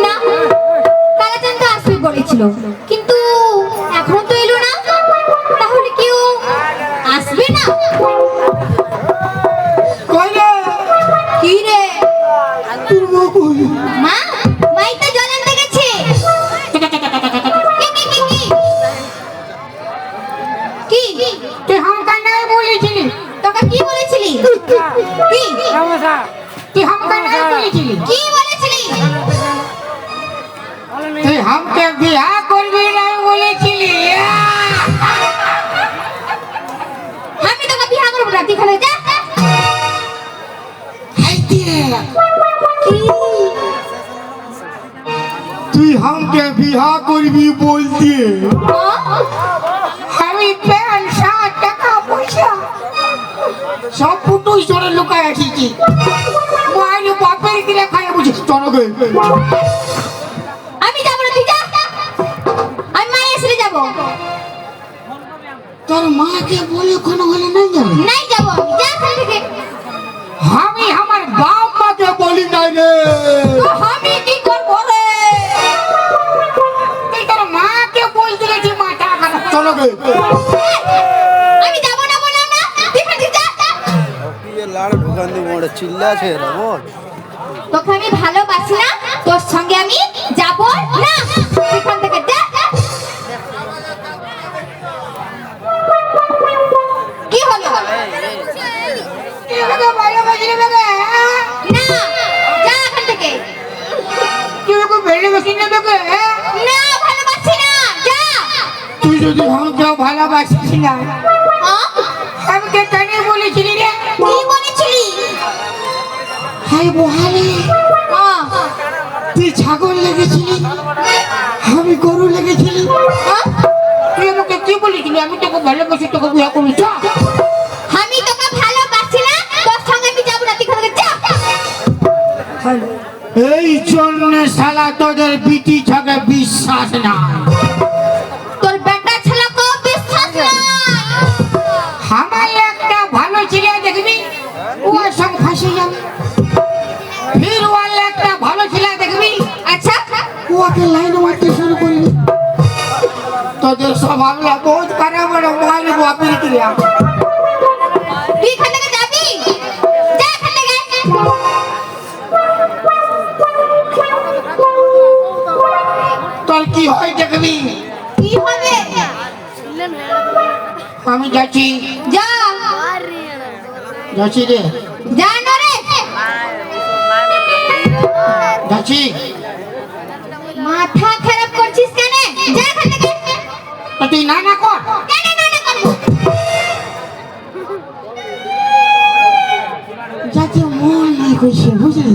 না, কালাচান তো আসবে বলেছিল, কিন্তু এখনো তো এলো না। তাহলে কেউ আসবে না? কই রে? কি রে? তোর মা কই? মা, মাই তো জল আনতে গেছে। কি কি? তুই হামকা নাই বলেছিলি? তোকে কি বলেছিলি? কি? তুই হামকা নাই বলেছিলি? কি বলেছিলি? তুই হামকে বিয়া করবি না বলেছিলি? আমি তোকে বিয়ে করব না, তুই খালে যা। কি? তুই হামকে বিয়া করবি বলতে আমি প্যান্ট শার্ট টাকা পয়সা সব ফুটুই চড়ে লুকায় আসিছি। মায়ের বাপের কিনে খাই বুঝি চড়কে। আমি যাবো না, তুই যা। আমি মায়ের এসে যাবো। তোর মাকে বলে কোনো হলে নাই যাবে? নাই যাবো, আমি যা এখান থেকে। আমি আমার বাপ মাকে বলি নাই রে। তো আমি কি করবো রে? তুই তোর মাকে বলতে গেছি মাথা খারাপ চড়কে। আমি যাবো না, বললাম না, তুই এখান থেকে যা। ये लाड़ ढुकान दी मोड़ चिल्ला छे रे बोल তোকে আমি ভালোবাসি না, তোর সঙ্গে আমি যাবো না, তুই এখান থেকে যা। কি হলো? এটাকে ভালোবাসি রে বেগে। না, যা এখান থেকে। তুই ওকে ভালোবাসি না বেগে। না, ভালোবাসি না, যা। তুই যদি আমাকে ভালোবাসিস না হ্যাঁ? আমাকে কেন বলেছিলি রে? কি বলেছিলি? হাই বহালে হ্যাঁ। তুই ছাগল লেগেছিলি, আমি গরু লেগেছিলি। হ্যাঁ? তুই আমাকে কি বলেছিলি? আমি তোকে ভালোবাসি, তোকে বিয়ে করবি। যা। আমি তোকে ভালোবাসি না, তোর সঙ্গে আমি যাবো না, তুই এখান থেকে যা। এই জন্য শালা তোদের বিটি ছাকে বিশ্বাস না। তোর বেটা ছেলেকে বিশ্বাস নাই। আমার একটা ভালো ছেলে দেখবি ওর সঙ্গে ফাঁসে যাবে, ফির ওর একটা ভালো ছেলে দেখবি আচ্ছা, ওকে লাইন মারতে শুরু করবি। তোদের স্বভাবটা বহুত খারাপ। মায়ের বাপের ক্রিয়া। তুই এখান থেকে যাবি? যা এখান থেকে। তোর কি হয় দেখবি। কি হবে? আমি যাচ্ছি, যা, যাচ্ছি রে, যা না রে। যাচ্ছি। মাথা খারাপ করছিস কেন? যা এখান থেকে। তো তুই না না কর। কেন না না করবো? যাতে মন নাই কইছে বুঝলি।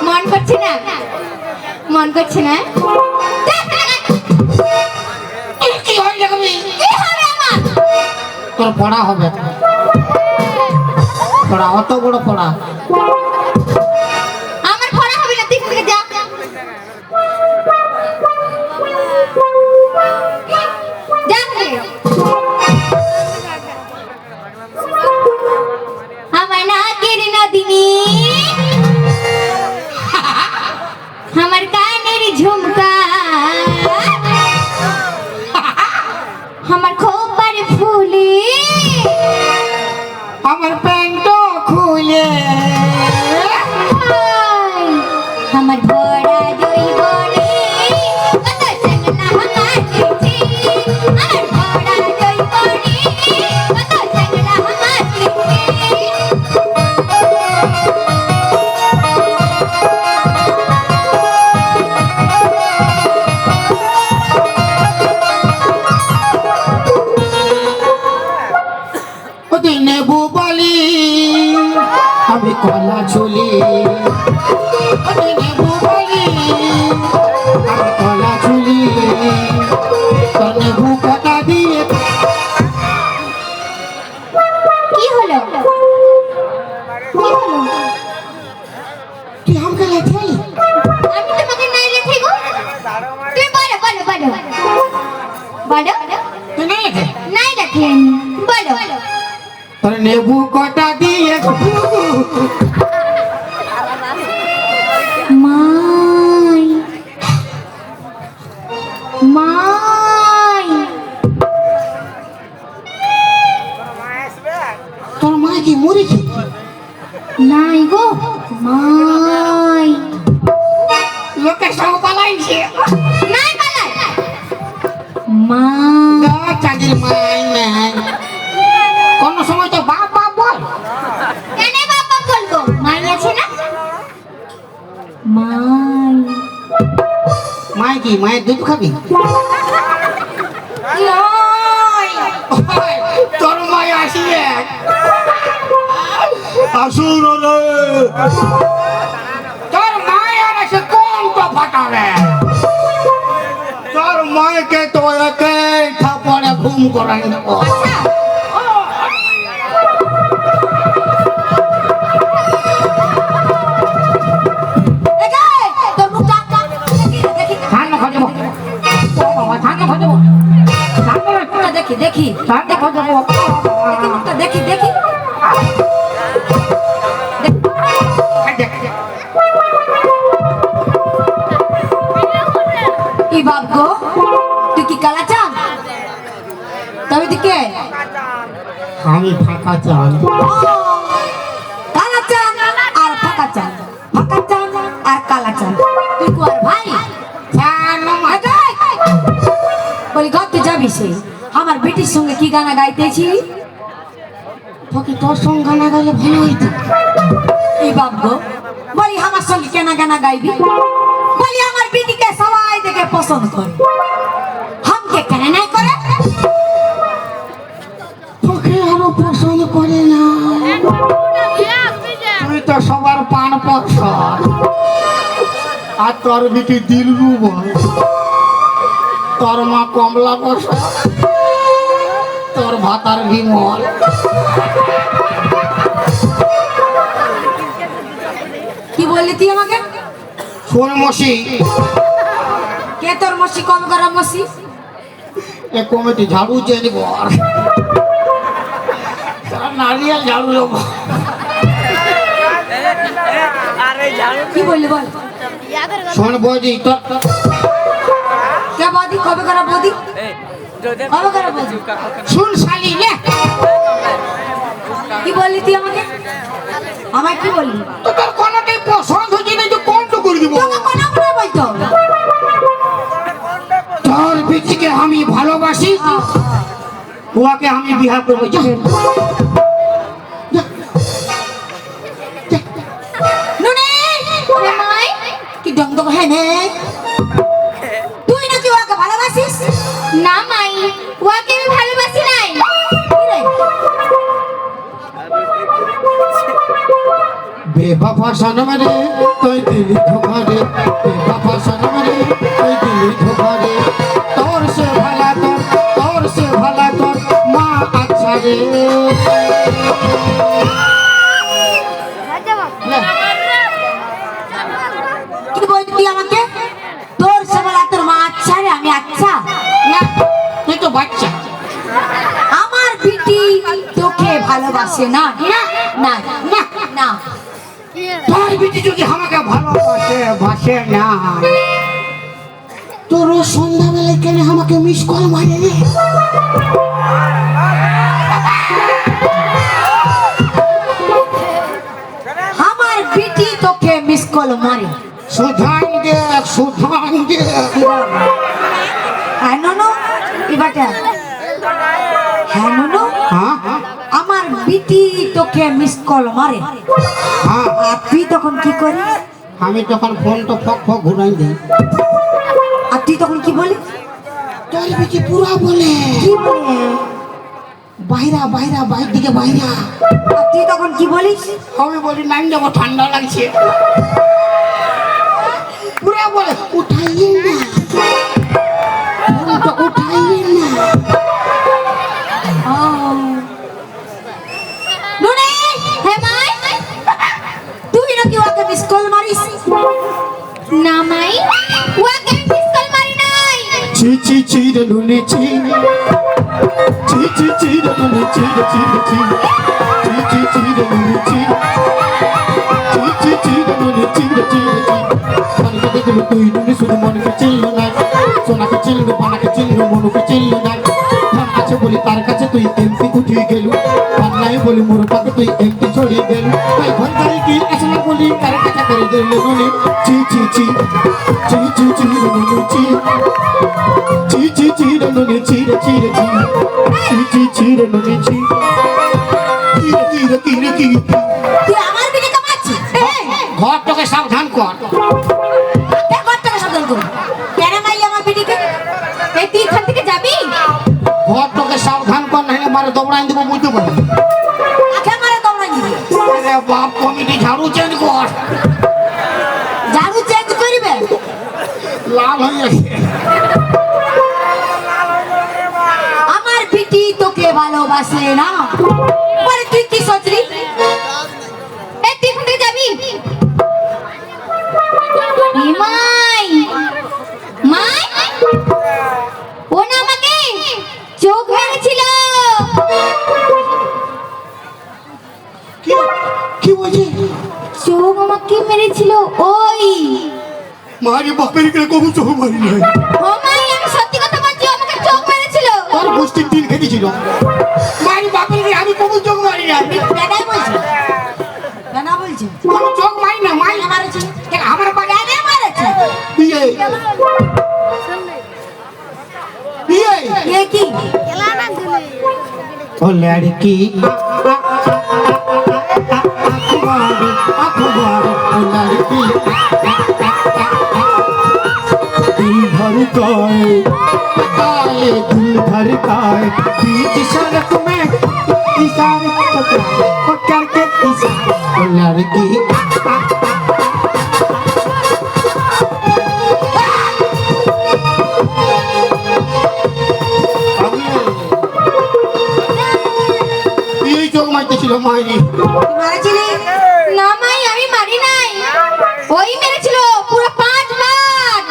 মন করছে না? মন করছে না? যা এখান থেকে। তোর কি হয় দেখবি। কি হবে আমার? তোর পড়া হবে, পড়া অত বড় পড়া। আমার পড়া হবে না, তুই এখান থেকে যা। যা এখান থেকে। আমার নাকের নদিনী, আমার কানের ঝুমকা, আমার খোপার ফুলে, আমার প্যান্ট খুলে, আমার ভরা জৈবনে কত চাংলা মাটিছে, আমার ভরা জৈবনে কত চাংলা মাটিছে। ওদিন নেবু বলি আমি কলা চুলি, ওদিন নেবু বলি আমি কলা চুলি, তোর নেবু কটা দিয়ে। কি হলো? কি হলো? তুই আমাকে লেখাই। আমি তোমাকে নাই লেখে গো। তুমি বলো বলো বলো বলো। তুই নাই লেখে। নাই লেখেন, বলো। তোর নেবু কটা দিয়ে। মাই মায় কি মায়ের দুধ খাবি? ওই, তোর মায় আসিয়ে আসুন রে তোর মায় আর এসে কোন তো ফাটাবে? তোর মায়কে তো একে থাপড়ে ঘুম করাই দেবো। তোর মুখটা দেখি দেখি ঠান্ডা খাওয়া যাবো বাবা, ঠান্ডা খাওয়া যাবো, ঠান্ডা মুখটা দেখি দেখি ঠান্ডা খাওয়া যাবো। দেখি মুখটা দেখি দেখি কি ভাগ্য তুই কি কালা চান তবে তুই কে আমি ফাঁকা চাল। কালা চান আর ফাঁকা চান ফাঁকা চান আর কালা চান তুই কো আর ভাই বলি গতে যাবি সে আমার বেটির সঙ্গে কি গানা গাইতেছি তোকে তোর সঙ্গে গানা গাইলে ভালো হইতো। এই ভাগ্য বলি আমার সঙ্গে কেনা গানা গাইবি বলি আমার বেটিকে সবাই দেখে পছন্দ করে হামকে কেন নাই করে তোকে আরো পছন্দ করে না, তুই তো সবার পান পছন্দ। আর তোর বিটি দিলরু বল তোর মা কমলা পছন্দ, তোর ভাতার বিমল। কি বললি তুই আমাকে শোন মশি, কে তোর মসি কম করা মসি এ কমিটি ঝাড়ু চেয়ে নিব আর নারিয়েল ঝাড়ু দেবো। কি বললি বল শোন বৌদি, তোর কে বদি কবে করা বদি কবে করা বদি শুন শালি রে, কি বললি তুই আমাকে আমায় কি বললি তো তোর কোনটাই পছন্দ হচ্ছে না, তুই কোনটা করে দিব? তোকে কোনা কোনা বলতো তোর বিটিকে আমি ভালোবাসি, ওকে আমি বিয়ে করবো। যা। যা। যা। নুনি ওরে মাই কি ডং ডং হ্যাঁ নে তুই নাকি ওকে ভালোবাসিস না মাই ওকে আমি ভালোবাসি নাই बेवफा सनम रे कोई दिल धोखा रे, बेवफा सनम रे कोई दिल धोखा रे, तोर से भला तोर माँ अच्छा रे। কি বললি তুই আমাকে তোর সে বলা তোর মা আচ্ছা রে আমি আচ্ছা না তুই তো বাচ্চা। আমার বিটি তোকে ভালোবাসে না না না না না তোর বিটি যদি আমাকে ভালোবাসে বাসে না, তোর সন্ধ্যাবেলায় কেন আমাকে মিস কল মারে রে? আমার বিটি তোকে মিস কল মারে সুধান দে হ্যাঁ নো এবারটা হ্যাঁ নো হ্যাঁ আমার বিটি তোকে মিস কল মারে হ্যাঁ, আর তুই তখন কি করিস আমি তখন ফোনটা ফক ফক ঘুরাই দিই। আর তুই তখন কি বলিস তোর বিটি পুরা বলে কি বলে বাইরা বাইরা বাইর দিকে বাইরা, আর তুই তখন কি বলিস আমি বলি নাম যাবো ঠান্ডা লাগছে, পুরা বলে উঠাইয়ে না ফোনটা উঠাইয়ে না। নুনি হে মাই তুই নাকি ওকে মিস কল মারিস না মাই ওকে মিস কল মারি নাই চি চি চি রে নুনি চি, চি চি চি রে নুনি চি রে চি রে চি, চি চি চি রে নুনি চি, চি চি চি রে নুনি চি রে চি রে চি। মনকে দেখলো তুই নুনি শুধু মনকে চিনলো না, সোনাকে চিনলো পানাকে চিনলো মনুকে চিনলো না। ধন আছে বলি তার কাছে তুই এমপি উঠিয়ে গেলু, নাই বলি মোর পাকে তুই এমপি ছড়িয়ে গেলু। তাই ঘর গাড়ি কি আসলে বলি তার কাছে করে দিল নুনি চি চি চি, চি চি চি রে নুনি চি, চি চি চি রে নুনি চি রে চি রে চি, চি চি চি রে নুনি চি, কি রে কি রে কি রে কি। তুই আমার বিটিকে মারছিস ঘর তোকে সাবধান কর। কত টাকা সাবধান করো কেন মাইলি আমার বিটিকে এই তুই এখান থেকে যাবি ঘর তোকে সাবধান কর, নাহলে মারে দৌড়াই দেবো, বুঝতে পারবি? আখে মারে দৌড়াই দিবি আরে বাপ, কমিটি ঝাড়ু চেঞ্জ কর। ঝাড়ু চেঞ্জ করিবে লাল হয়ে গেছে। আমার বিটি তোকে ভালোবাসে না বলে তুই কি সোচলি এই তুই এখান থেকে যাবি মাই মাই ও না আমাকে চোখ মেরেছিল কি কি বলছি? চোখ আমাকে মেরেছিল ওই মারি বাপের কে কবু চোখ মারি নাই। ও মাই আমি সত্যি কথা বলছি ও আমাকে চোখ মেরেছিল তোর গোষ্ঠীর দিন খেতেছিল। মারি বাপের কে আমি কবু চোখ মারি নাই। বেটাই বলছি বেটা বলছি কোনো চোখ মারি না, মারি মাই মারেছে কেন আমার বাড়ি বেটা মারেছে বিয়ে বিয়ে ये की ओ लड़की अखबार ओ लड़की दिल धड़काए आए दिल धड़काए बीच सड़क में इशारे पकड़ के इशारे ओ लड़की মারতেছিল মাইনি মারেছিলি না মাই আমি মারি নাই ওই মেরেছিল পুরো 5 বার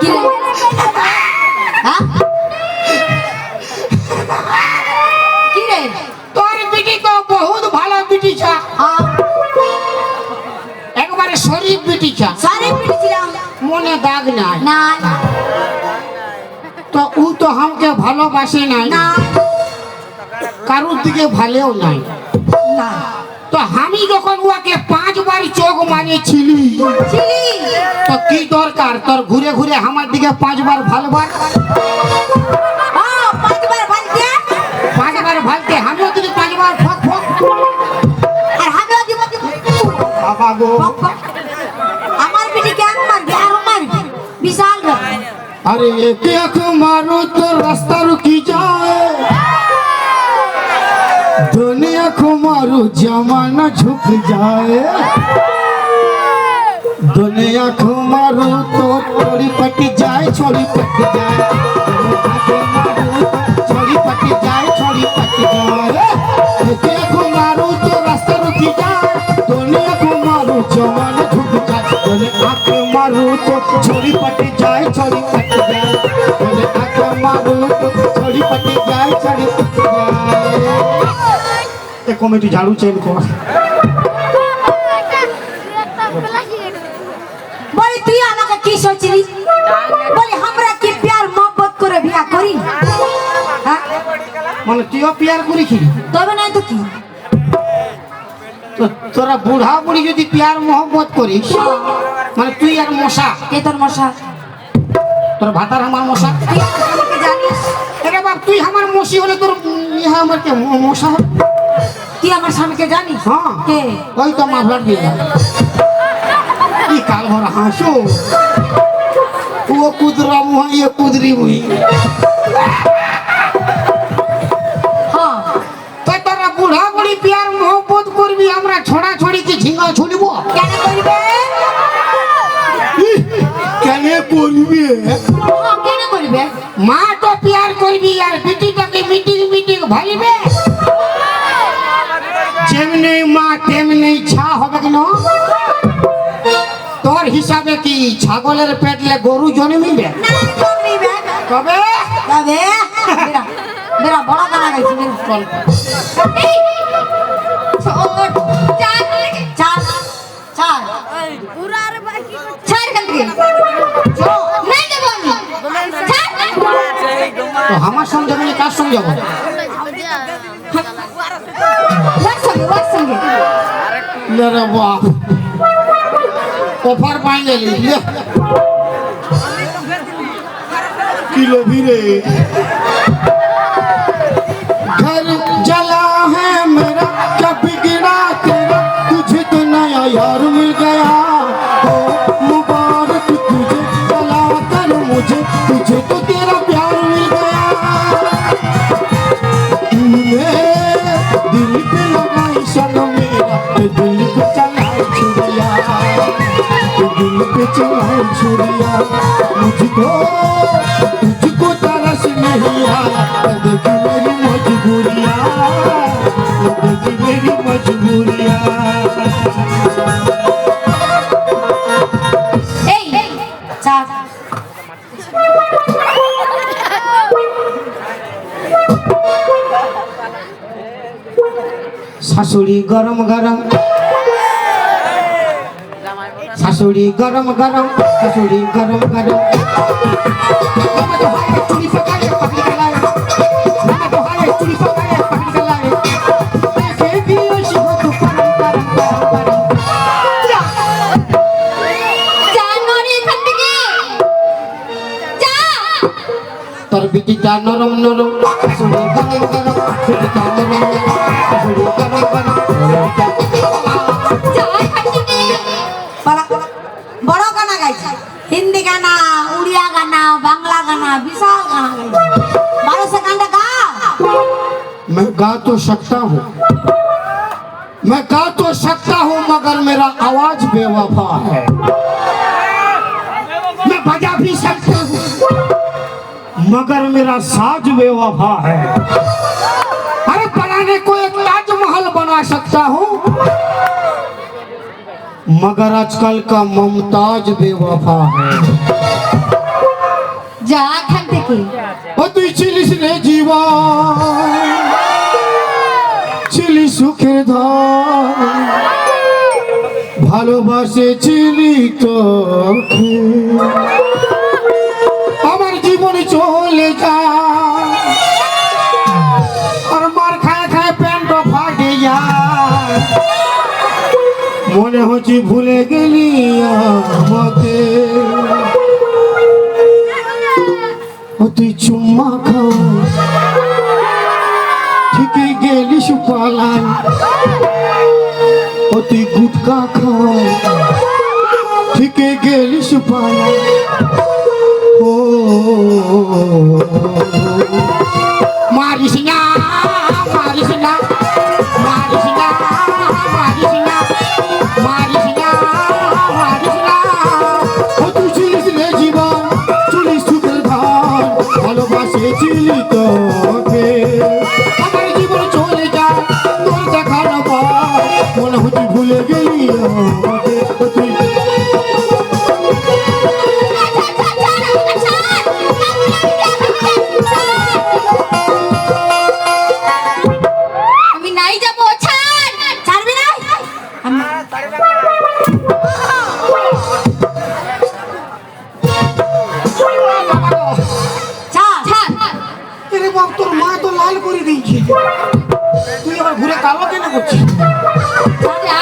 কি রে হ্যাঁ কি রে তোর বিটি তো বহুত ভালো বিটি ছা, হ্যাঁ একবারে শরীফ বিটি ছা, সারে পিটিছিলাম মনে দাগ নাই। না তো ও তো আমাকে ভালোবাসে নাই, না কারোর দিকে ভালেও নাই। না তো আমি যখন ওকে 5 বার চোখ মারিয়েছিলি, চিলি তো কি দরকার তোর ঘুরে ঘুরে আমার দিকে 5 বার ভালবার? ও 5 বার ভালতে 5 বার ভালতে আমিও দিদি 5 বার ফক ফক। আর হামিও দিব বাবা গো, আমার পিটি কেন মারবে আর মারবে বিশাল ব্যাপার अरे एक आँख मारो तो रास्ता रुकी जाए, दुनिया को मारो जमाना झुक जाए, दुनिया को मारो तो छोड़ी पट जाए, छोड़ी पट जाए, छोड़ी पट जाए, छोड़ी पट जाए, एक आँख मारो तो रास्ता रुकी जाए, दुनिया को मारो जमाना झुक जाए, दुनिया को मारो तो छोड़ी पट जाए, छोड़ी पट जाए, दुनिया को मारो तो छोड़ी पट जाए, छोड़ी पट जाए। ये कमेटी झाड़ू चेंज कर। বলি তুই আমাকে কি সোচলি বলি আমরা কি প্যার মোহব্বত করে বিয়া করি হ্যাঁ মানে তুইও প্যার করি কি? তবে নাই তো কি তো তোরা বুড়া বুড়ি যদি প্যার মোহব্বত করিস, মানে তুই আর মশা, কে তোর মশা তোর ভাতার আমার মশা। তুই আমাকে জানিস আরে বাপ, তুই আমার মশি হলে তোর ইহা আমার কে মশা হবে? তুই আমার স্বামীকে জানিস হ্যাঁ, কে ওই তো মাফলার দিয়ে দাও। কি কাল ভরা হাসো, ও কুদরা মুহা ইয়ে কুদরি মুহি। হ্যাঁ তো তোরা বুড়া বুড়ি প্যার মোহব্বত করবি, আমরা ছড়া ছড়ি কি ঝিঙ্গা ছুড়িব? কেন করবে কেন করবি? হ্যাঁ কেন করবে মা তো প্যার করবি আর বিটিটাকে মিটিং মিটিং ভালিবে। যেমনি মা তেমনি ছা হবে কেন? তোর হিসাবে কি ছাগলের পেটলে গরু জন্মিবে? না জন্মিবে তবে তবে বেরা বেরা বড় কানা গাইছি বেরা চল। এই ছোট চার চার চার চার কান থেকে নাই দেব আমি চার তো আমার সঙ্গে বলে কার সঙ্গে যাবো? ওর সঙ্গে লে রে বাপ, অফার পাই গেলি লে। কি লোভী রে। घर जला है मेरा क्या बिगड़ा तेरा, तुझे तो नया यार गया ओ मुबारक तुझे चला कर मुझे तुझे तो तेरा प्यार मिल गया तूने दिल पे लगाई सनम मेरा तो दिल पे चलाई छुरिया तो दिल पे चलाई छुरिया तुझको तरस नहीं आया देख मेरी मजबूरियाँ देख मेरी मजबूरियाँ এই চা শাশুড়ি গরম গরম শাশুড়ি গরম গরম শাশুড়ি গরম গরম চুরি পকায় পাখি গলায় চুরি পকায় পাখি গলায় সে দিও শুধু পরম পরম পরম যা নরে এখান থেকে যা তোর বিটিটা নরম নরম শাশুড়ি গরম গরম বিটিটা নরম নরম শাশুড়ি গরম গরম যা এখান থেকে বড় গানা গাইছে হিন্দি গানা উড়িয়া গানা বাংলা গানা বিশাল গানা গাইছে 12 সেকেন্ড গা मैं गा तो सकता हूँ मगर मेरा आवाज बेवफा है मैं बजा भी सकता हूँ मगर मेरा साज बेवफा है अरे बनाने को एक ताजमहल बना सकता हूँ मगर आजकल का मुमताज बेवफा है যা এখান থেকে ও তুই ছিলিস রে জীবন ছিলি সুখের ধন ভালোবাসেছিলি তোকে আমার জীবন চলে যায় আর মার খায় খায় প্যান্ট ফাটে যায় মনে হচ্ছে ভুলে গেলি আমাকে ও তুই চুম্মা খাওয়াস ঠিকই গেলিস পালায় ও তুই গুটকা খাওয়াস ঠিকই গেলিস পালায় ও মারিস না মারিস না মারিস না মারিস না মারিস না মারিস না ও তুই ছিলিস রে জীবন ছিলিস সুখের ধন ভালোবাসেছিলি তোকে আমার জীবন চলে যায় তোর দেখার পর মনে হচ্ছে ভুলে গেলি আমাকে ও তুই আমি নাই যাব ছাড় ছাড়বি না আরে বাপ তোর মা তো লাল করে দিয়েছে তুই আবার ঘুরে কালো কেন করছিস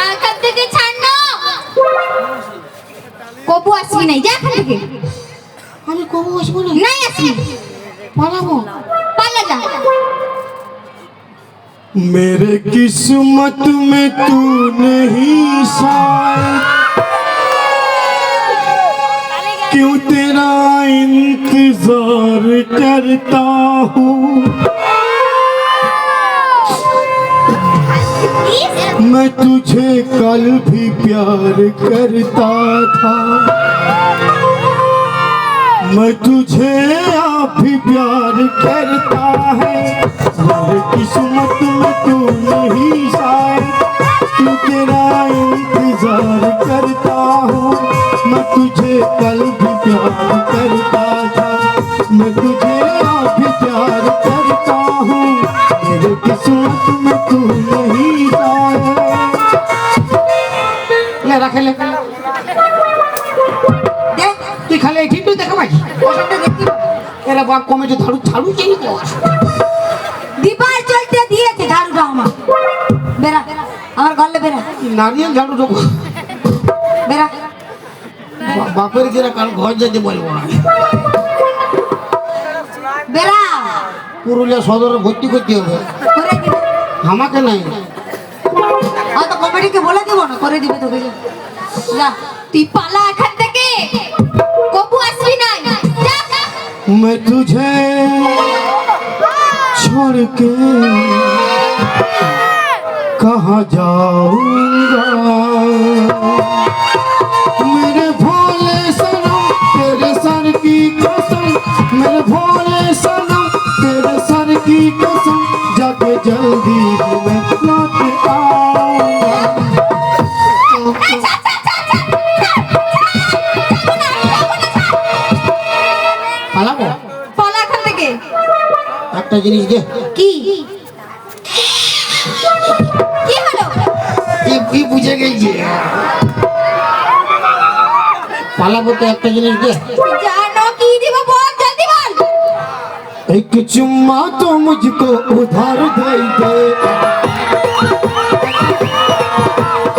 এখান থেকে ছাড় না কবু আসবি নাই যা এখান থেকে আমি কবু আসবো না নাই আসবি পালাবো পালা যা मेरे किस्मत में तू नहीं शायद क्यों तेरा इंतजार करता हूँ मैं तुझे कल भी प्यार करता था मैं तुझे आप भी प्यार करता है मेरे किस्मत में तू नहीं शायद तू तेरा इंतजार करता हूँ मैं तुझे कल भी प्यार करता था मैं तुझे आप भी प्यार करता हूँ मेरे किस्मत में तू नहीं शायद ले रखे ले তুই খালি এই ঠিকই দেখা পাই ওখানে দেখি এরা বাপ কমেছে ঝাড়ু ঝাড়ু চিনি তো দীপার চলতে দিয়েছে ঝাড়ুটা আমার বেরা আমার ঘরে বেরা নারিয়েল ঝাড়ু দেবো বেরা বাপের যেরা কাল ঘর যেতে বলবো না বেরা পুরুলিয়া সদরে ভর্তি করতে হবে করে দিবে আমাকে নাই তো কমিটিকে বলে দিব না করে দিবে তোকে যা তুই পালা এখান থেকে কবু আসবি না যা मैं तुझे छोड़ के कहाँ जाऊंगा मेरे भोले सनम तेरे सर की कसम मेरे भोले सनम तेरे सर की कसम जाके जल्दी मैं लौट आऊंगा পালাবো পালা এখান থেকে একটা জিনিস দে কি কি হলো কি বুঝে গেছি পালাবো তো একটা জিনিস দে জানো কি দিব বল জলদি বল एक चुम्मा तो मुझको उधार दे दे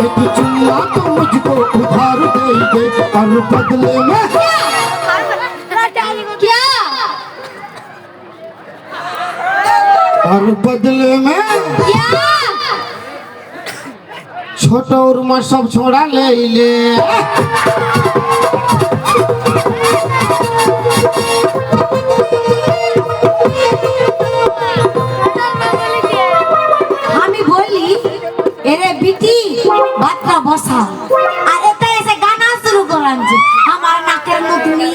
एक चुम्मा तो मुझको उधार दे दे और बदले में क्या और बदले में क्या छोटा उर्मा सब छोड़ा ले ले আমি বলি এরে বিটি বাচ্চা বসা আর এটা এসে গানা শুরু করাচ্ছে আমার নাকের মুটনি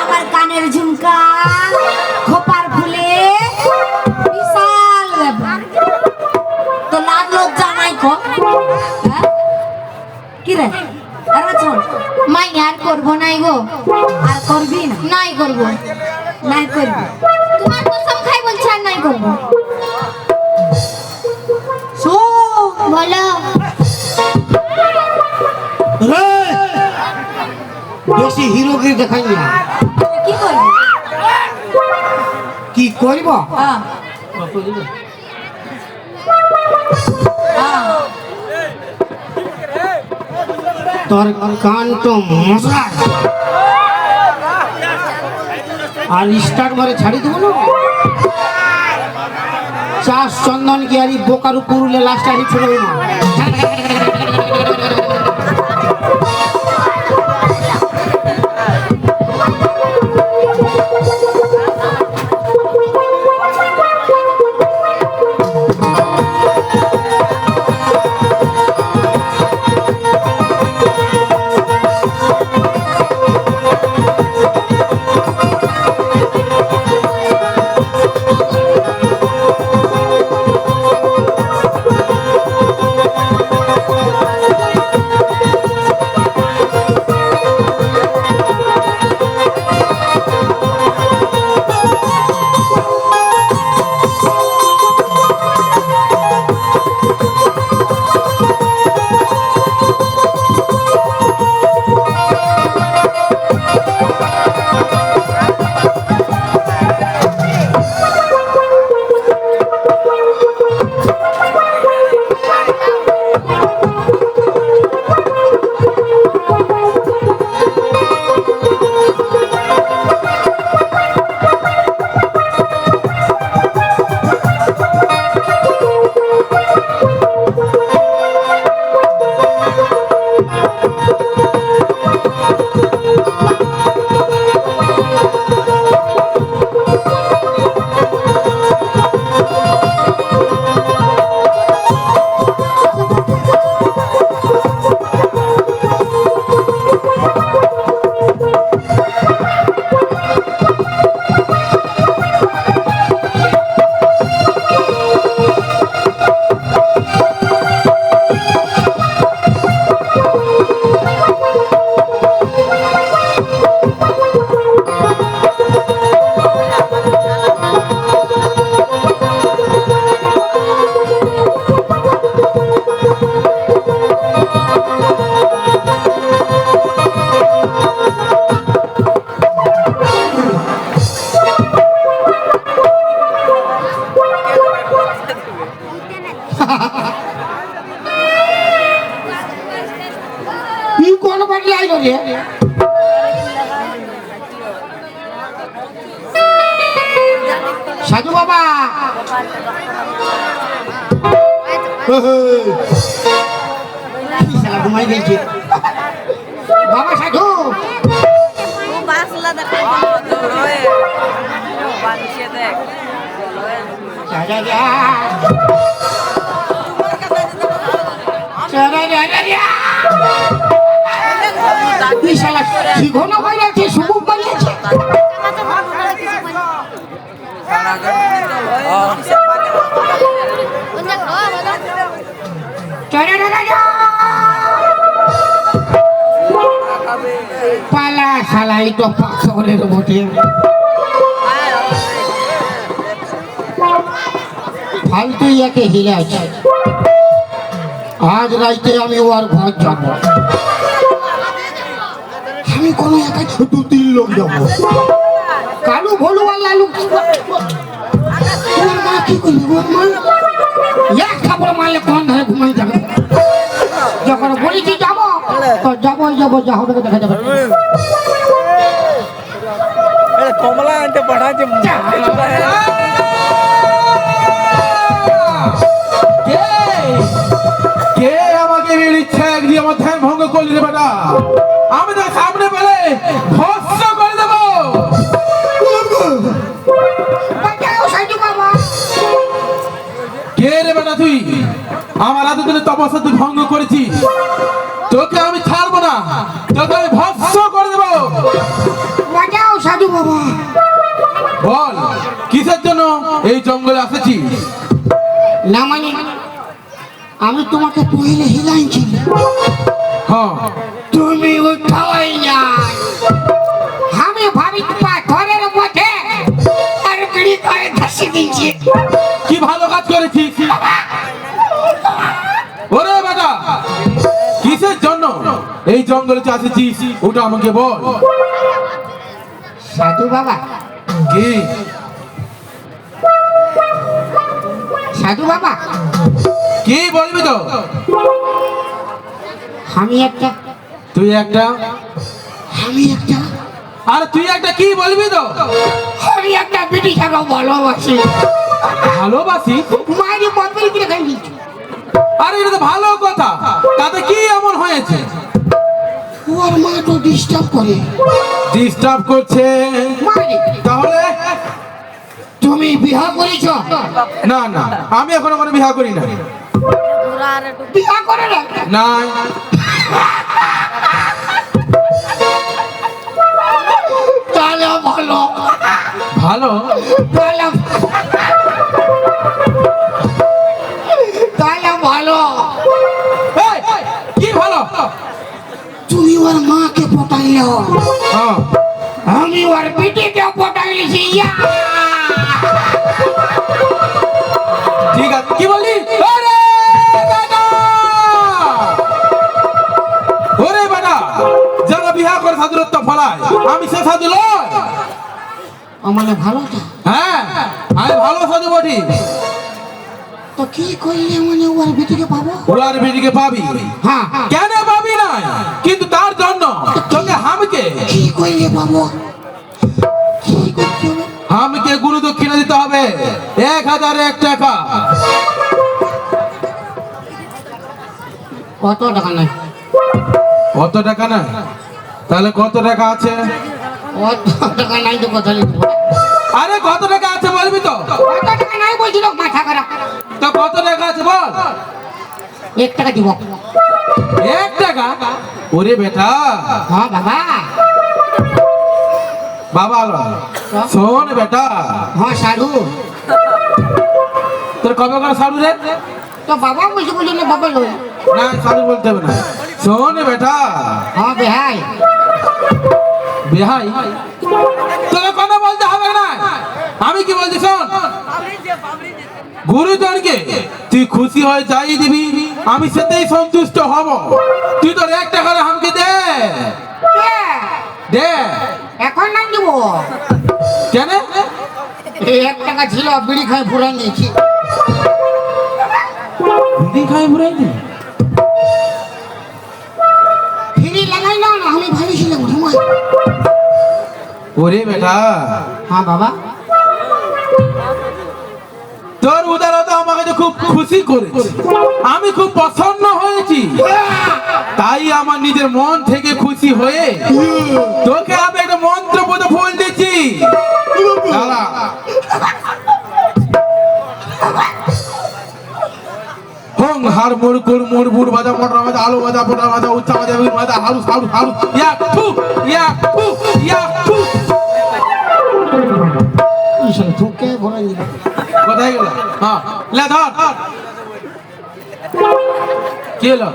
আমার কানের ঝুমকা খোপার ফুলে বিশাল ব্যাপার তো লাল লজ্জা নাই কো হ্যাঁ? কি রে আরে চল মাই আর করবো নাই গো আর করবি না নাই করবো নাই করবো তোমার কসম খাই বলছি আর নাই করবো সো বলো রে বেশি হিরোগিরি দেখাই না কি করবি কি করব হ্যাঁ হ্যাঁ তোর কান তো মশলা আর স্টার্ট মারে ছাড়ি দেবো না চাষ চন্দন কি আর বোকার পুরুলে লাস্ট আনি ছেড়ে না রে সাধু বাবা ঘুমাই গেছে বাবা সাধু যা, যা, যা। যা, যা, যা, যা, যা। এই শালা শিখনো বানিয়েছে, সুমুখ বানিয়েছে। যা, যা, যা, যা, যা। পালা শালা, এই তো পাথরের বটে। ফালতু ইয়াকে হিলাছে। আজ রাইতে আমি ওর ঘর যাব। আমি কোনো একা 2-3 লোক যাব। কালু ভলু আর লালু ওর মা কি করবে? ওর মা এক থাপড় মারলে কোন ধরে ঘুমাই যাবে। যখন বলেছি যাবো তো যাবোই যাবো, যা হবে দেখা যাবে। কমলা আনতে পাঠাচ্ছে কে আমাকে এর ইচ্ছা একদিন আমার ধ্যান ভঙ্গ করলি রে বেটা? আমি তার সামনে পেলে ভস্ম করে দেব। বাঁচাও সাইডু বাবা। কে রে বেটা তুই? আমার এতদিনের তপস্যা তুই ভঙ্গ করেছিস, তোকে আমি ছাড়বো না, তোকে আমি ভস্ম করে দেব। বাঁচাও সাধু বাবা। বল কিসের জন্য এই জঙ্গলে এসেছিস? না মানে আমি তোমাকে পहिले হিলাইছি, হ্যাঁ তুমি উঠাওই না। আমি ভাবি পাথরের মধ্যে আর বিড়ি করে ধসে দিয়েছি। কি ভালো কাজ করেছিস। ওরে বেটা কিসের জন্য এই জঙ্গলে এসেছিস ওটা আমাকে বল। সাধু বাবা, কি সাধু বাবা, কি বলবি তো? আমি একটা তুই একটা আর তুই একটা কি বলবি তো? আমি একটা বিড়ি ছাড়া ভালোবাসি। ভালোবাসি? মায়ের বদল করে খাই দিচ্ছি। আরে এটা তো ভালো কথা, তাতে কি এমন হয়েছে? ওর মা তো ডিস্টার্ব করে। ডিস্টার্ব করছে? মারে তাহলে তুমি বিয়া করেছ? না না, আমি এখনো কোনো বিয়ে করি না। বিয়া করে না? না তাহলে ভালো ভালো তাহলে তাহলে ভালো। এই, কি ভালো? তুমি ওর মাকে পটাইল, হ্যাঁ আমি ওর পিটিকে পটাইলেছি। ঠিক আছে, কি বললি? ওরে বেটা! ওরে বেটা, যারা বিয়া করে সাধুরত্ব ফলায়, আমি সে সাধু লয়। মানে ভালোটা হ্যাঁ আমি ভালো সাধু বটি। তো কি করলে মানে ওর বিটিকে পাবো? ওর বেটিকে পাবি? হ্যাঁ কেন পাবি না? কিন্তু তার জন্য তোকে হামকে কি করলে পাবো? কি করতে হবে? হামকে গুরু দক্ষিণা দিতে হবে 1001 টাকা। কত টাকা নাই? কত টাকা না? তাহলে কত টাকা আছে? কত টাকা নাই তো কথা লিখবো। আরে কত টাকা আছে বলবি তো? কত টাকা নাই বলছিল, মাথা খারাপ। তো কত টাকা আছে বল। 1 টাকা দিব। 1 টাকা? ওরে বেটা, হ্যাঁ বাবা। বাবা আলো শোন বেটা, হ্যাঁ সাধু। তোর কবে করে সাধু রে? তো বাবা বলছে বলছে না, বাবা লই। না সাধু বলতে হবে না। শোন বেটা, হ্যাঁ বেহাই। বিহাই তোকে কথা বলতে হবে না। আমি কি বলছি শোন, গুরুজনকে তুই খুশি হয়ে যাই দিবি, আমি সেটাই সন্তুষ্ট হব। তুই তোর 1 টাকা আমাকে দে দে। এখন নাই দিব। কেন? এই 1 টাকা ছিল, বিড়ি খাই পুরান দিয়েছি। বিড়ি খাই বুড়াই দি? ফিরি লাগাই না, আমি ভাবিছিলাম ঘুমাই। ওরে বেটা, হ্যাঁ বাবা। তোর উদারতা আমাকে আমাকে খুব খুশি করেছে, আমি খুব প্রসন্ন হয়েছি। তাই আমার নিজের মন থেকে খুশি হয়ে তোকে আমি একটা মন্ত্রপদ ফুল দিচ্ছি। দাঁড়া। হং হার মোর কুর মোর বুর বাজা মোটর বাজা আলু বাজা পোটা বাজা উচ্চা বাজা উই বাজা হারু হারু হারু ইয়া ফু ইয়া ফু ইয়া ফু। ঈশান ঠুকে ভরাই দিল। কোথায় গেল? হ্যাঁ লে ধর। কি হলো?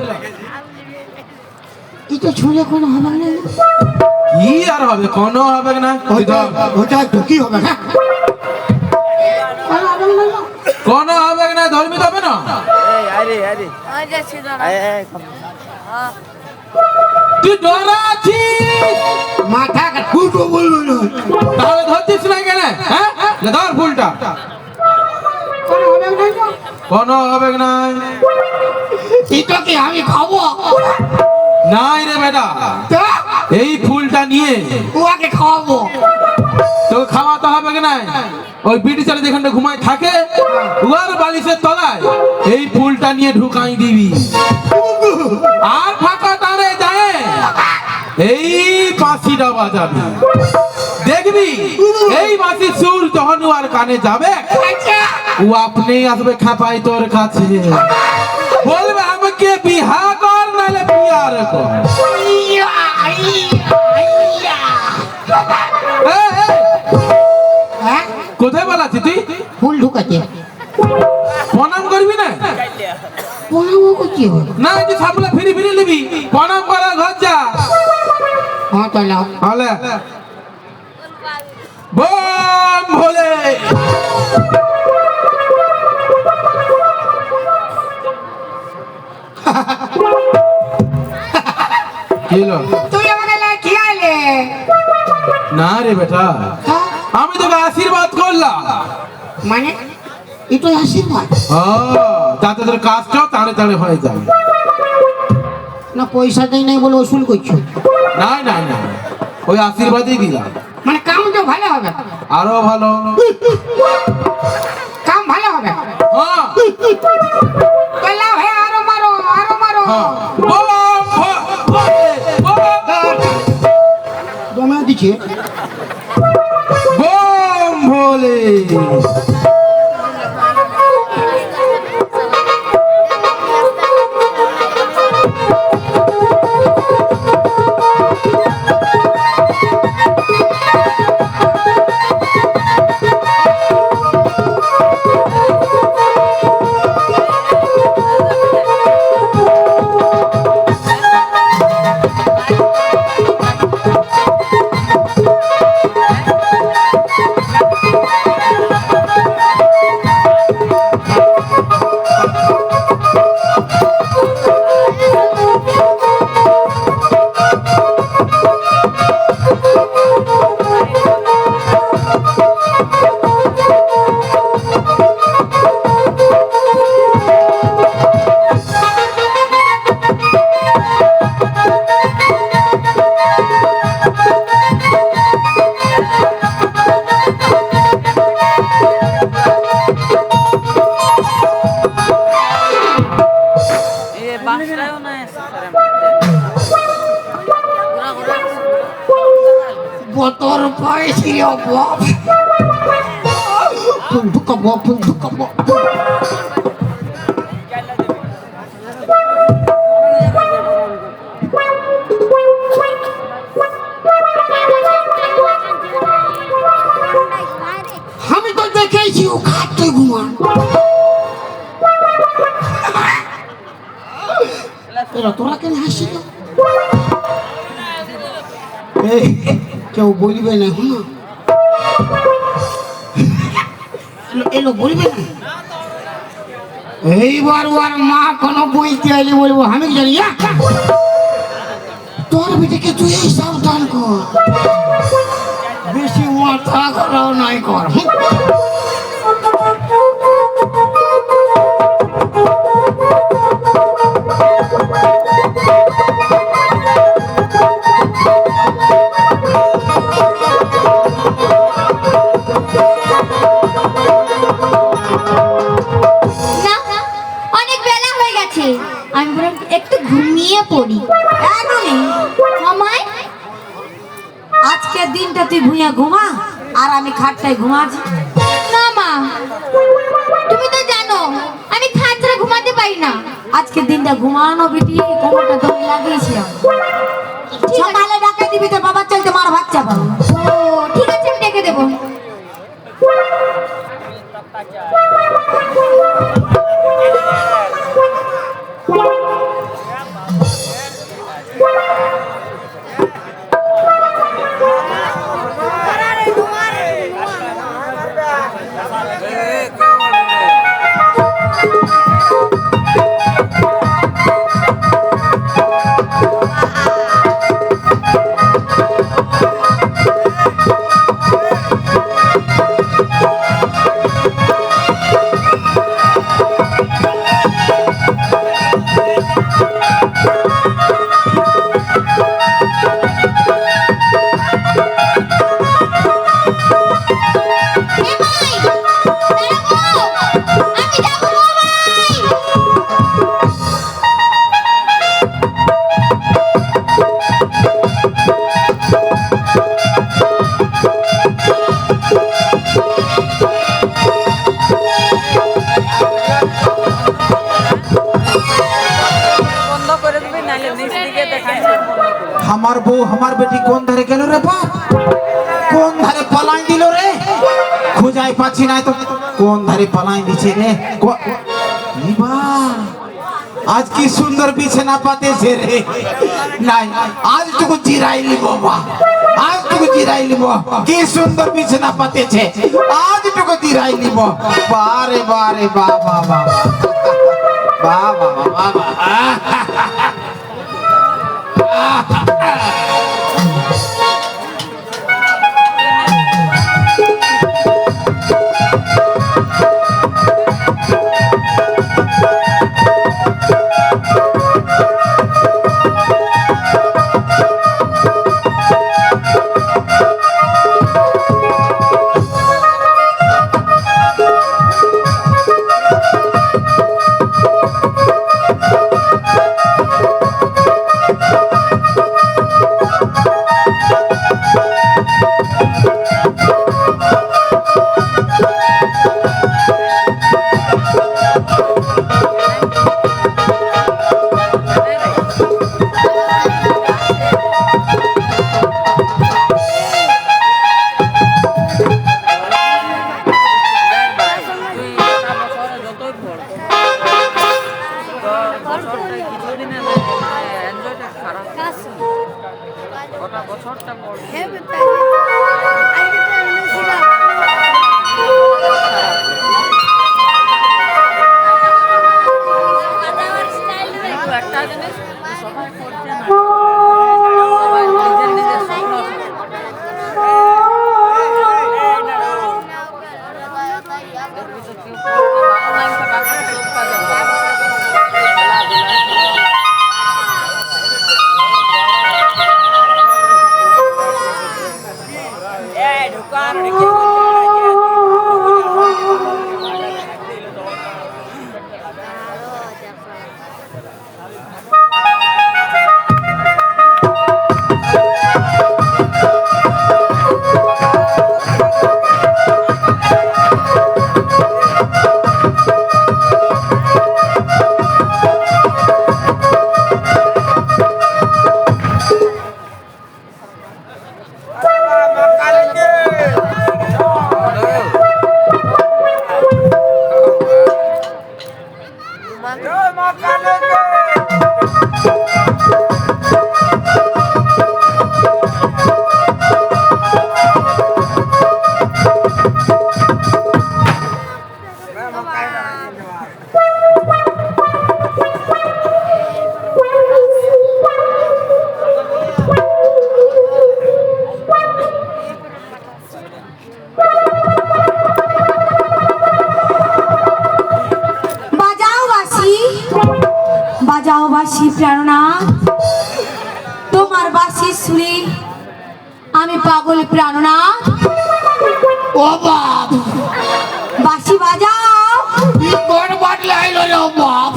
এই তো ছুঁড়ে কোনো হবে না। কি আর হবে? কোনো হবে না। তুই ধর। ওটা তো কি হবে না? কোনো হবে না, ধর্মী হবে না। তুই ডরাচ্ছিস, মাথা ফুটো বলবো না। তাহলে ধরছিস না কেন? হ্যাঁ লে ধর ফুলটা। কোনো হবে না। এটা কি আমি খাবো? নাই রে বেটা, তা এই ফুলটা নিয়ে ওকে খাওয়াবো। তোকে খাওয়াতে হবে কি নাই? ওই ব্রিটিশারে যেখানটা ঘুমায় থাকে উয়ার বালিশের তলায় এই ফুলটা নিয়ে ঢুকাই দিবি। আর ফাঁকা তারে যায় এই বাঁশিটা বাজাবি, দেখবি এই বাঁশির সুর যখন আর কানে যাবে ও আপনি আসবে খাপাই তোর কাছে, বলবে আমাকে বিহা কর নাহলে বিয়ার কর। এই, এই, হ্যাঁ কোথায় বলাচ্ছি তুই? ফুল ঢুকাতে প্রণাম করবি না? পড়াবো করছি। না তুই সামনে ফিরি ফিরি নিবি, প্রণাম করার ঘর যা। হ্যাঁ তাহলে হলে বম ভোলে। কি হলো? তুই আমাকে খেয়ালে না রে বেটা, আমি তোকে আশীর্বাদ করলাম। মানে এটা আশীর্বাদ ও, তাতে তোর কাজটা তাড়াতাড়ি হয়ে যাবে। না পয়সা দেয় নাই বলে ওসুল করছো? নাই নাই না, ওই আশীর্বাদই দিলাম। মানে কাম তো ভালো হবে, আরো ভালো। কাম ভালো হবে। হ্যাঁ বললাম হ্যাঁ আরো মারো আরো মারো। হ্যাঁ, বম ভোলে, বম দমে দিচ্ছে। বম ভোলে। বতর পাইছিল বাপ। ফুল ঢুকাবো ফুল ঢুকাবো। আমি তো দেখেছি ও খাতে ঘুমান। তোরা কেন হাসিল? এই কেউ বলবে না হুম এলো বলবে না। এইবার ওর মা কোনো বইতে আইলে বলবো আমি জানি তোর বেটিকে তুই সাবধান কর, বেশি মাথা করাও নাই কর। না দিনটা তুই ভুঁইয়া ঘুমা আর আমি খাটটায় ঘুমাচ্ছি। না মা, তুমি তো জানো আমি খাট ছাড়া ঘুমাতে পারি না। আজকে দিনটা ঘুমানো বিটি, কোমরটা দড়ি লাগিয়েছি আমি। সকালে ডাকে দিবি তো বাবা চলতে মার বাচ্চা পাবো। ও ঠিক আছে, আমি ডেকে দেবো। हमार बहू हमार बेटी कोन धारे गेल रे बाप, कोन धारे पलाई दिल रे, खुजाई पाछी ना तो कोन धारे पलाई दिछे रे। ई बा आज की सुंदर बिछना पाते छे रे। নাই आज तुको जिराई लिबो बा, आज तुको जिराई लिबो, की सुंदर बिछना पाते छे, आज तुको जिराई लिबो। बारे बारे बा बा बा बा बा बा बा। বাজাও বাঁশি প্রাণনাথ, তোমার বাঁশির সুরে আমি পাগল প্রাণনাথ। ও বাপ, বাঁশি বাজাও, কোন বাটলে আইলো রে বাপ?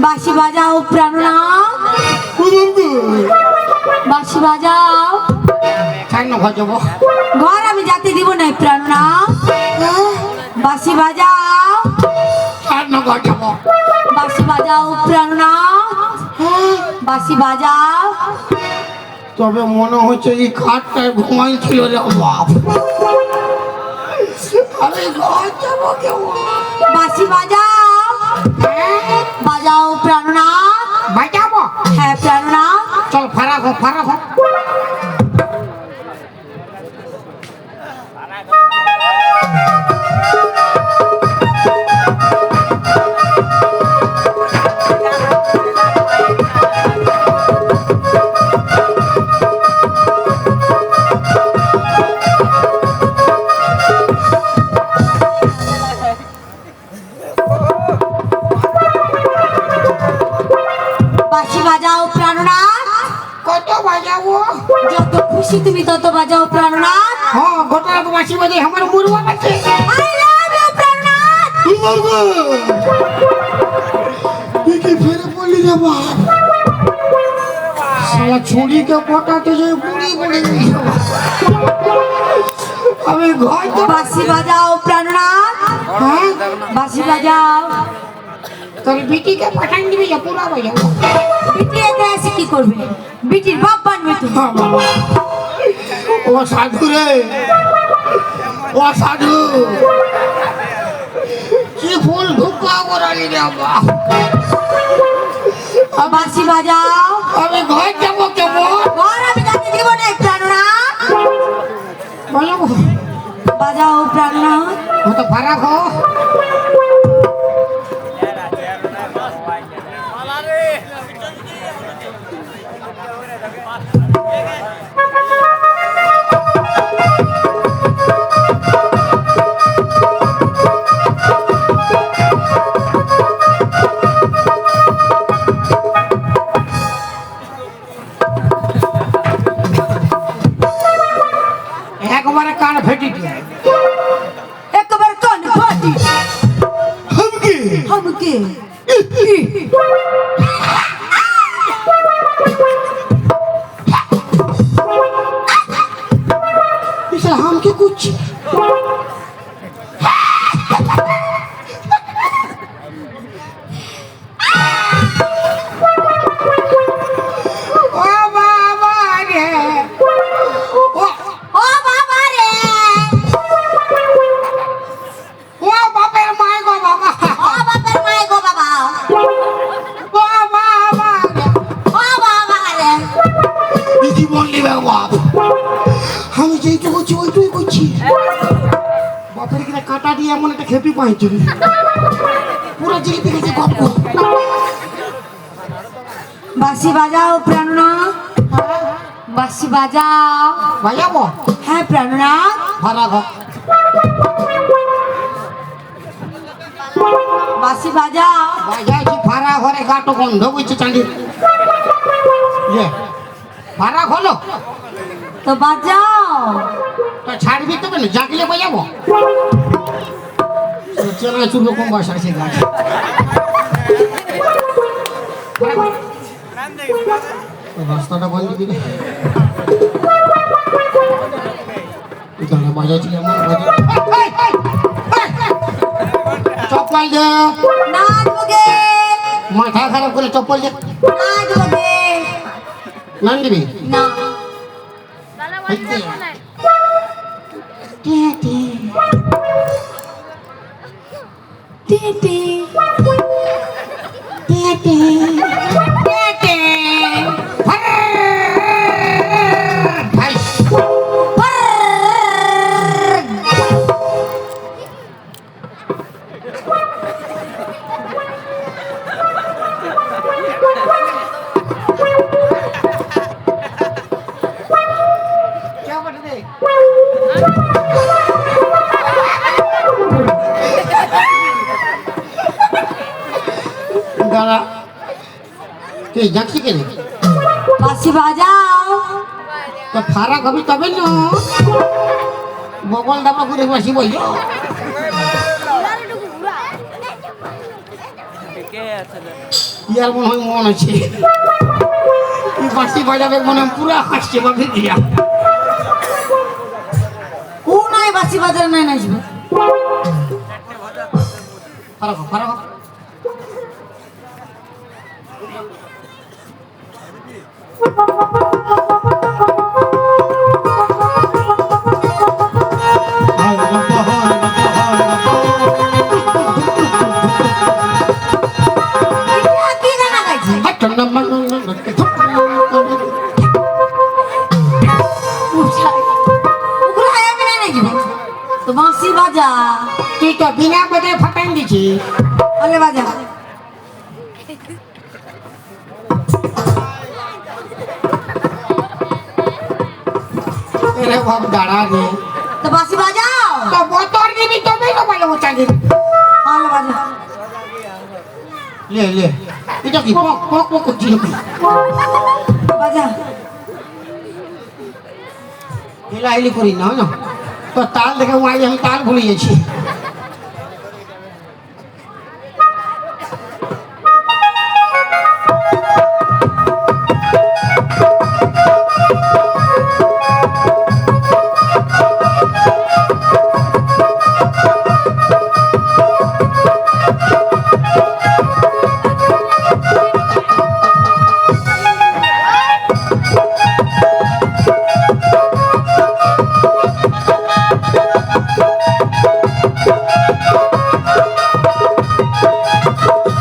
বাঁশি বাজাও প্রাণনাথ, বাঁশি বাজাও। ছাড় না ঘর যাবো। ঘর আমি যেতে দিব না প্রাণনাথ। বাঁশি বাজাও, ছাড় না ঘর যাবো। বাঁশি বাজাও প্রাণনাথ, বাঁশি বাজাও। তবে মনে হচ্ছে এই খাটটায় ঘুমাইছিল রে বাপ। আমি ঘর যাবো কেমন? বাঁশি বাজাও, বাজাও প্রাণনাথ। বাজাবো? হ্যাঁ প্রাণনাথ। চল ফারাক হোক, ফারাক হোক। বাঁশি বাজাও প্রাণনাথ। কত বাজাবো? যত খুশি তুমি তত বাজাও প্রাণনাথ। হ্যাঁ, গোটা রাত বাঁশি বাজে আমার মুরবা আছে। I love you প্রাণনাথ। কি ফেরে পড়লি রে বাপ? শালা ছুরিকে পটাতে যে বুড়ি বুড়ি গেল। আমি ঘর যাবো। বাঁশি বাজাও প্রাণনাথ। হ্যাঁ, বাঁশি বাজাও। তোর বিটিকে পাঠান দিবি যে পুরা বাজাবো। বিটি এতে এসে কি করবে? বিটির বাপ বানবে তুমি। হ্যাঁ বাবা। ও সাধু রে, ও সাধু, কি ফুল ঢুকা করালি রে বাপ। বাঁশি বাজাও। আমি ঘর যাবো কেমন? ঘর আমি যেতে দিব না প্রাণনাথ। বাজাবো? বাজাও প্রাণনাথ। ও তো ফারাক হোক। একবারে কান ফেটি দিয়ে একবার কান ফাটি। हमके इसे हमके कुछ ओ बाबा रे, ओ बापेर माय गो बाबा, ओ बापर माय गो बाबा, ओ बाबा रे, ओ बाबा रे। इसी बोलली बाप আমি যেইটুকু করছি ওইটুকুই করছি। বাপের কিনা কাটা দিয়ে এমন একটা খেপি পাইছি পুরো জিলিপি গেছে গপ গপ। বাঁশি বাজাও প্রাণনাথ। বাঁশি বাজাও। বাজাবো? হ্যাঁ প্রাণনাথ। ফারাক হোক। বাঁশি বাজাও। বাজাইছি ফারা ঘরে গাটো গন্ধ করছে চাঁদি যে ফারাক হলো তো বাজাও। তো ছাড়বি তবে না জাগলে বাজাবো। চেনা চুলো কম বয়স আছে গাছ রাস্তাটা বন্ধ দিবি এখানে বাজাইছি আমার চপ্পল দে না দেবোগে, মাথা খারাপ করে চপ্পল দে না দেবোগে, নাম দিবি না। দাঁড়া কে যাচ্ছি কেন বাঁশি বাজাও। তো ফারাক হবি তবে না বগল দাবা করে বাসি বই ইয়ার মনে হয় মন আছে বাসি বাজাবে মনে পুরা হাসছে বাকি দিয়া বাসি বাজারে নাই নাচবে পারো কি গানা গাইছে ওগুলো আমি নাই নাচবে তো বাঁশি বাজা তুই তো বিনা বাজায় ফাটাই দিছি বলে বাজা এরে বাপ দাঁড়া রে তো বাঁশি বাজাও তো বতর দিবি তবেই তো ভালো উঠা দিবি বলে বাজা লে লে এটা কি পক পক পক করছি বাজা হিলাহিলি করি না না তো তাল দেখে আমি তাল ভুলে গেছি